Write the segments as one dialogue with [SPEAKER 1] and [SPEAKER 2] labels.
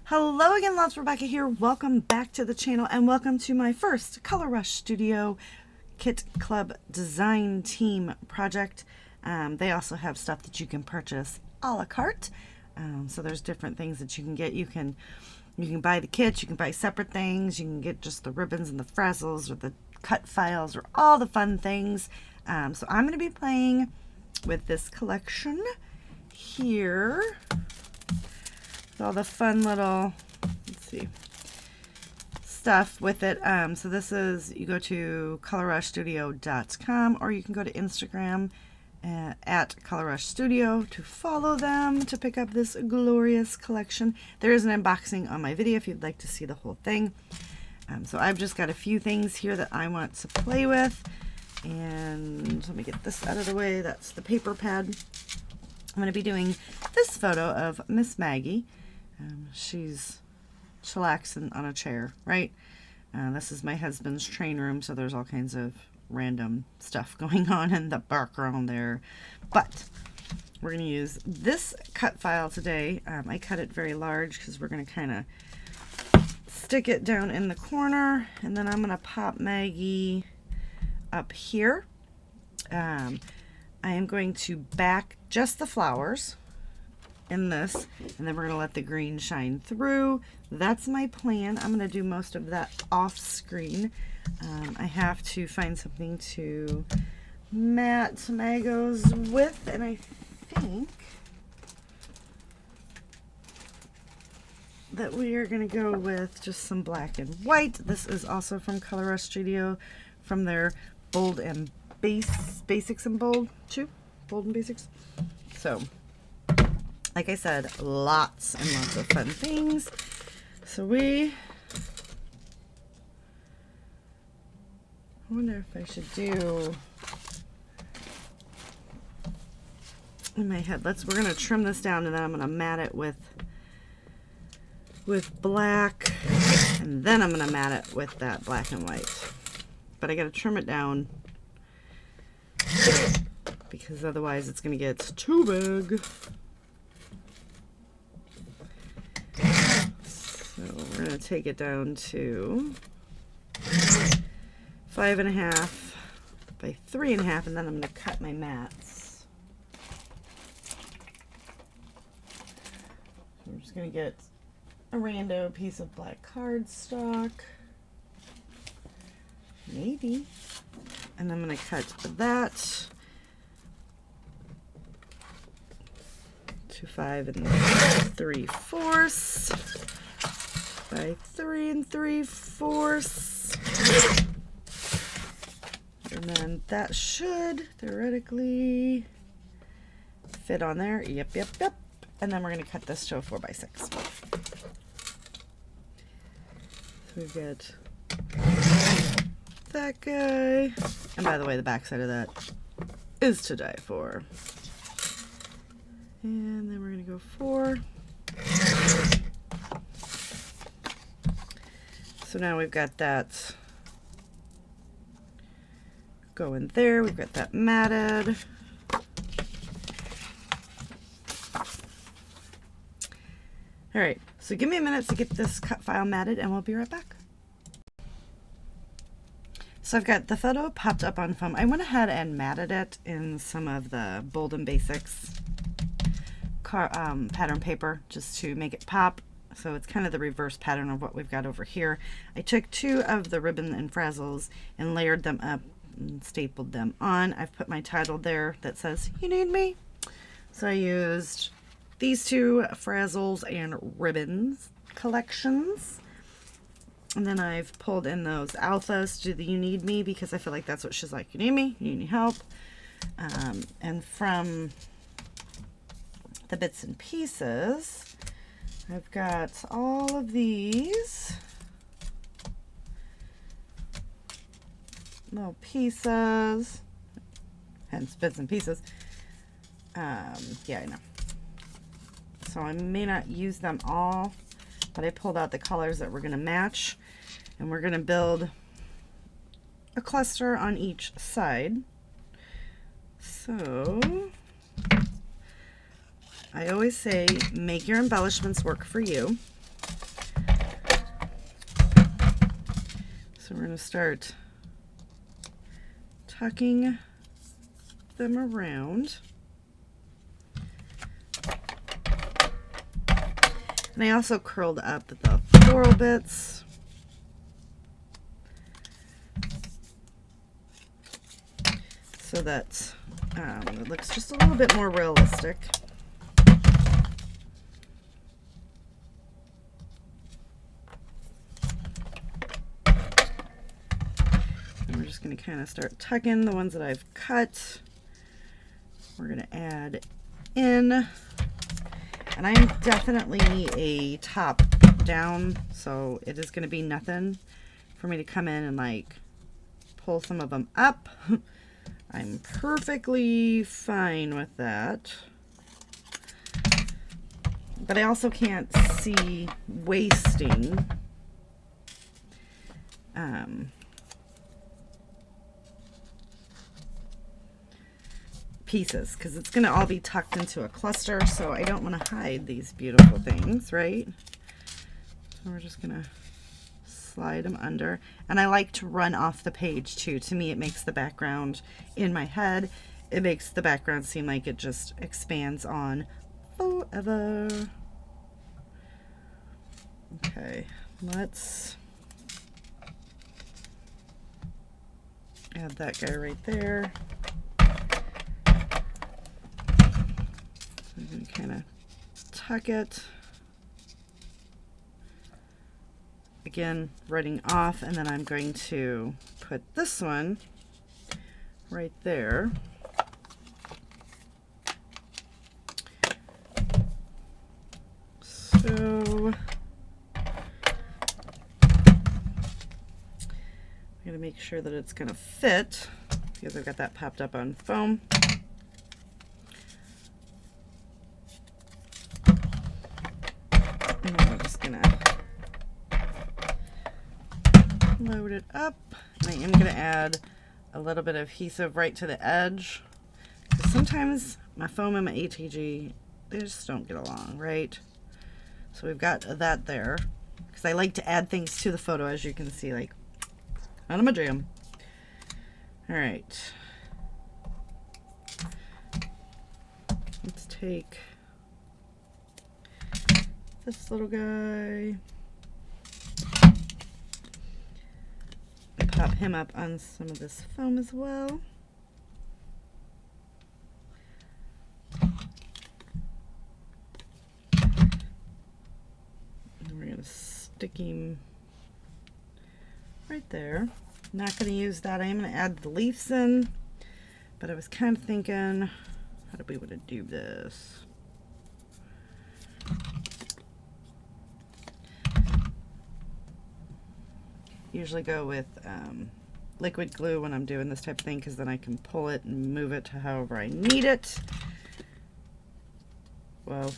[SPEAKER 1] Hello again, loves. Rebecca here. Welcome back to the channel and welcome to my first Color Rush Studio Kit Club Design Team project. They also have stuff that you can purchase a la carte. So there's different things that you can get. You can buy the kits, you can buy separate things, you can get just the ribbons and the frazzles or the cut files or all the fun things. So I'm going to be playing with this collection here. All the fun little, let's see, stuff with it. So this is, you go to colorrushstudio.com or you can go to Instagram at Color Rush Studio to follow them to pick up this glorious collection. There is an unboxing on my video if you'd like to see the whole thing. So I've just got a few things here that I want to play with. And let me get this out of the way. That's the paper pad. I'm going to be doing this photo of Miss Maggie. She's chillaxing on a chair, right? This is my husband's train room, so there's all kinds of random stuff going on in the background there. But we're going to use this cut file today. I cut it very large because we're going to kind of stick it down in the corner, and then I'm going to pop Maggie up here. I am going to back just the flowers in this, and then we're going to let the green shine through. That's my plan. I'm going to do most of that off screen. I have to find something to mat Magos with, and I think that we are going to go with just some black and white. This is also from Color Rush Studio, from their Bold and Basics and Bold too. Bold and Basics. So like I said, lots and lots of fun things. So I wonder if I should do, in my head, we're gonna trim this down, and then I'm gonna mat it with black, and then I'm gonna mat it with that black and white. But I gotta trim it down because otherwise it's gonna get too big. So we're going to take it down to 5.5 by 3.5, and then I'm going to cut my mats. So I'm just going to get a rando piece of black cardstock, maybe, and I'm going to cut that to 5 3/4 by 3 3/4, and then that should theoretically fit on there. Yep. And then we're going to cut this to a 4x6. So we've got that guy, and by the way, the back side of that is to die for. And then we're going to go 4. So now we've got that going there. We've got that matted. All right, so give me a minute to get this cut file matted, and we'll be right back. So I've got the photo popped up on foam. I went ahead and matted it in some of the Bold and Basics pattern paper just to make it pop. So it's kind of the reverse pattern of what we've got over here. I took 2 of the ribbon and frazzles and layered them up and stapled them on. I've put my title there that says, "You Need Me." So I used these 2 frazzles and ribbons collections. And then I've pulled in those alphas to do the "You Need Me" because I feel like that's what she's like. You need me, you need help. And from the bits and pieces, I've got all of these little pieces, hence bits and pieces. Yeah, I know. So I may not use them all, but I pulled out the colors that we're going to match, and we're going to build a cluster on each side. So I always say make your embellishments work for you. So we're going to start tucking them around. And I also curled up the floral bits. So that it looks just a little bit more realistic. And we're just going to kind of start tucking the ones that I've cut. We're going to add in, and I definitely need a top down, so it is going to be nothing for me to come in and like pull some of them up. I'm perfectly fine with that. But I also can't see wasting pieces, because it's going to all be tucked into a cluster, so I don't want to hide these beautiful things, right? So we're just going to slide them under, and I like to run off the page too. To me, it makes the background in my head, it makes the background seem like it just expands on forever. Okay, let's add that guy right there. I'm going to kind of tuck it. Again, running off, and then I'm going to put this one right there. So I'm going to make sure that it's going to fit, because I've got that popped up on foam. And I'm just going to load it up, and I am going to add a little bit of adhesive right to the edge, because sometimes my foam and my ATG, they just don't get along, right? So we've got that there, because I like to add things to the photo, as you can see, like out of my jam. All right, let's take this little guy and pop him up on some of this foam as well. And we're going to stick him right there. Not going to use that. I am going to add the leaves in, but I was kind of thinking, how do we want to do this? Usually go with liquid glue when I'm doing this type of thing, because then I can pull it and move it to however I need it. Well,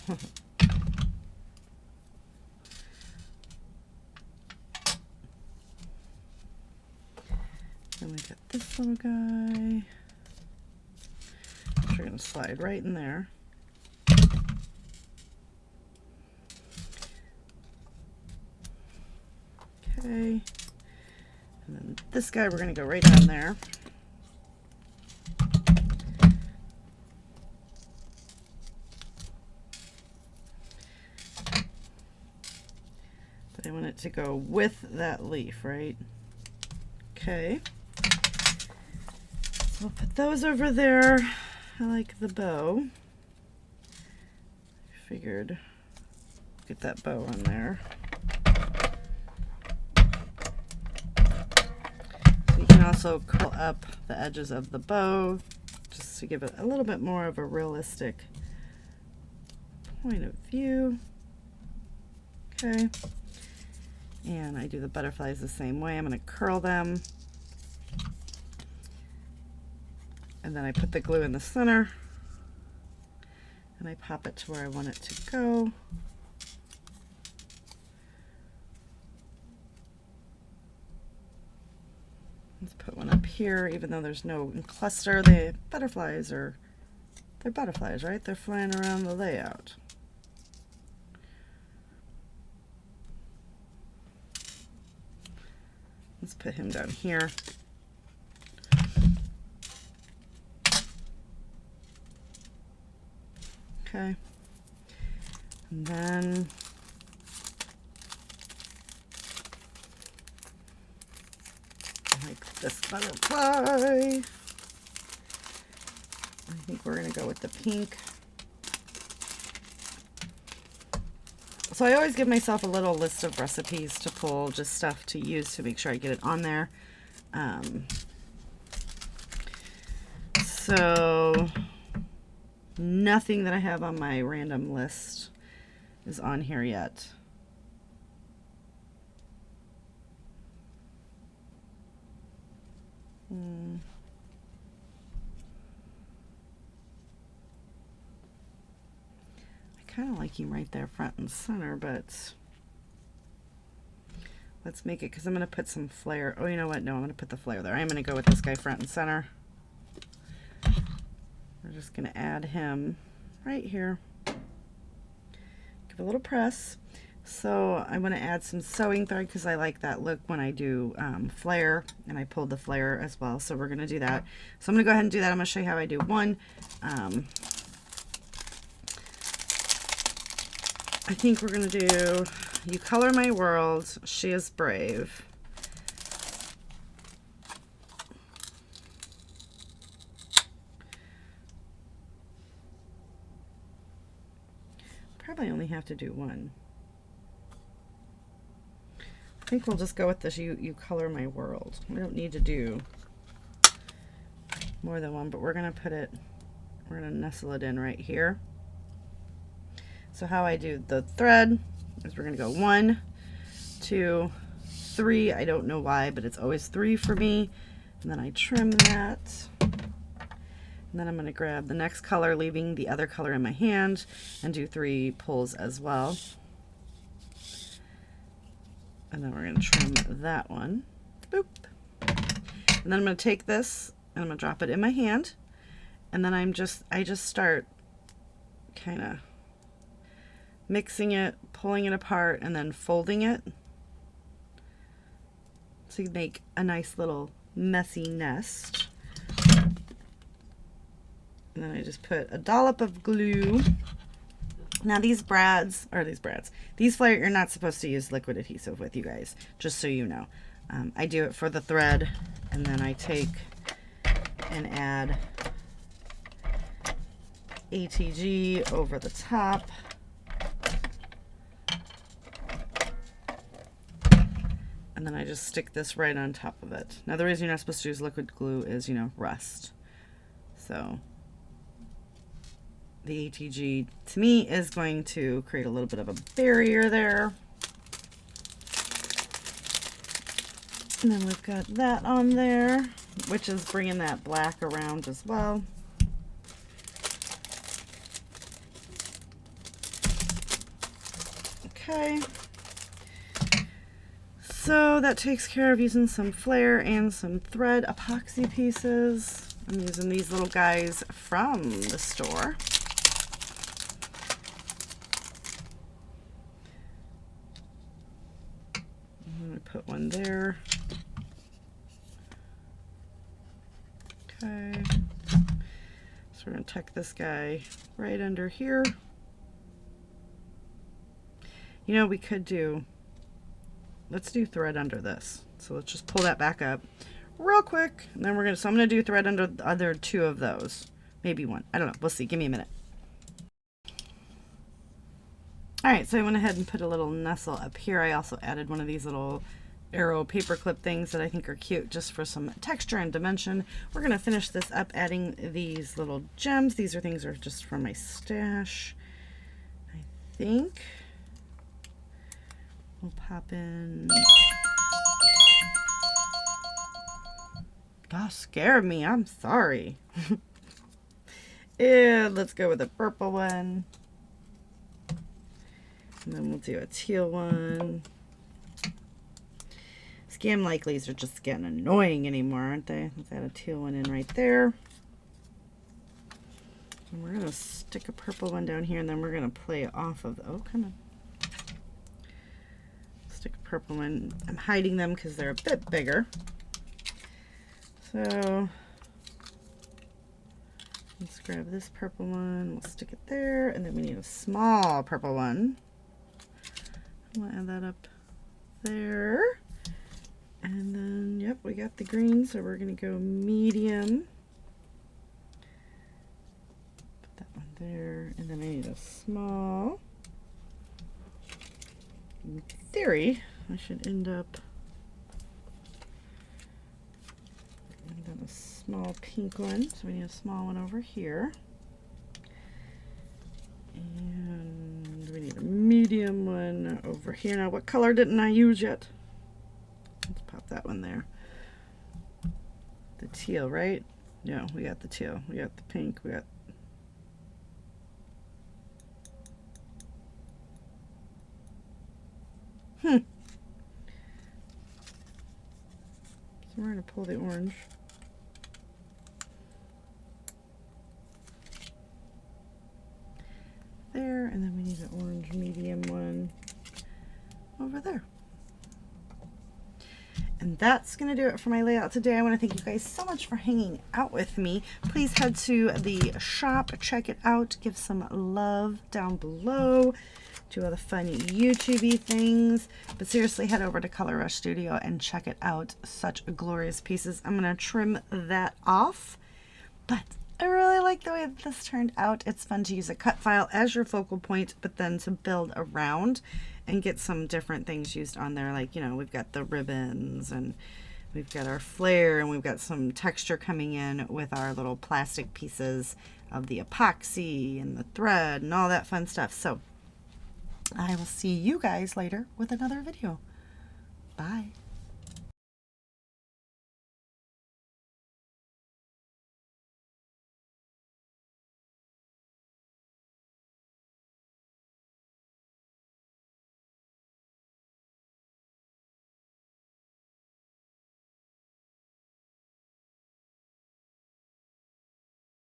[SPEAKER 1] then we got this little guy, which we're going to slide right in there. Okay. And then this guy, we're going to go right down there. But I want it to go with that leaf, right? Okay. So we'll put those over there. I like the bow. I figured get that bow on there. You can also curl up the edges of the bow just to give it a little bit more of a realistic point of view. Okay. And I do the butterflies the same way. I'm going to curl them. And then I put the glue in the center. And I pop it to where I want it to go. Let's put one up here, even though there's no cluster. The butterflies are, they're butterflies, right? They're flying around the layout. Let's put him down here. Okay. And then like this butterfly. I think we're going to go with the pink. So I always give myself a little list of recipes to pull, just stuff to use to make sure I get it on there. So nothing that I have on my random list is on here yet. Kind of like him right there front and center, but let's make it, because I'm going to put some flare. Oh, you know what? No, I'm going to put the flare there. I'm going to go with this guy front and center. We're just going to add him right here. Give a little press. So I want to add some sewing thread because I like that look when I do flare, and I pulled the flare as well. So we're going to do that. So I'm going to go ahead and do that. I'm going to show you how I do one. I think we're going to do You Color My World, She Is Brave. Probably only have to do one. I think we'll just go with this You Color My World. We don't need to do more than one, but we're going to put it, we're going to nestle it in right here. So how I do the thread is we're going to go 1, 2, 3. I don't know why, but it's always 3 for me. And then I trim that. And then I'm going to grab the next color, leaving the other color in my hand, and do 3 pulls as well. And then we're going to trim that one. Boop. And then I'm going to take this and I'm going to drop it in my hand. And then I just start kind of mixing it, pulling it apart, and then folding it. So you make a nice little messy nest. And then I just put a dollop of glue. Now these flare, you're not supposed to use liquid adhesive with, you guys, just so you know. I do it for the thread, and then I take and add ATG over the top. And then I just stick this right on top of it. Now the reason you're not supposed to use liquid glue is, you know, rust. So the ATG to me is going to create a little bit of a barrier there. And then we've got that on there, which is bringing that black around as well. Okay. So that takes care of using some flare and some thread epoxy pieces. I'm using these little guys from the store. I'm going to put one there. Okay. So we're going to tuck this guy right under here. You know, we could do, let's do thread under this. So let's just pull that back up real quick. And then so I'm going to do thread under the other 2 of those. Maybe 1. I don't know. We'll see. Give me a minute. All right. So I went ahead and put a little nestle up here. I also added one of these little arrow paper clip things that I think are cute just for some texture and dimension. We're going to finish this up adding these little gems. These are things that are just from my stash, I think. We'll pop in. Gosh, scared me. I'm sorry. And let's go with a purple one. And then we'll do a teal one. Scam likelies are just getting annoying anymore, aren't they? Let's add a teal one in right there. And we're going to stick a purple one down here, and then we're going to play off of, oh, come on. Stick a purple one. I'm hiding them because they're a bit bigger. So let's grab this purple one. We'll stick it there. And then we need a small purple one. We'll add that up there. And then, yep, we got the green. So we're going to go medium. Put that one there. And then I need a small. In theory, I should end up a small pink one, so we need a small one over here, and we need a medium one over here. Now, what color didn't I use yet? Let's pop that one there. The teal, right? No, we got the teal. We got the pink. We got so we're going to pull the orange. There, and then we need an orange medium one over there. And that's going to do it for my layout today. I want to thank you guys so much for hanging out with me. Please head to the shop, check it out, give some love down below. Do all the fun YouTube-y things. But seriously, head over to Color Rush Studio and check it out. Such glorious pieces. I'm going to trim that off. But I really like the way that this turned out. It's fun to use a cut file as your focal point, but then to build around and get some different things used on there. Like, you know, we've got the ribbons and we've got our flare and we've got some texture coming in with our little plastic pieces of the epoxy and the thread and all that fun stuff. So I will see you guys later with another video. Bye.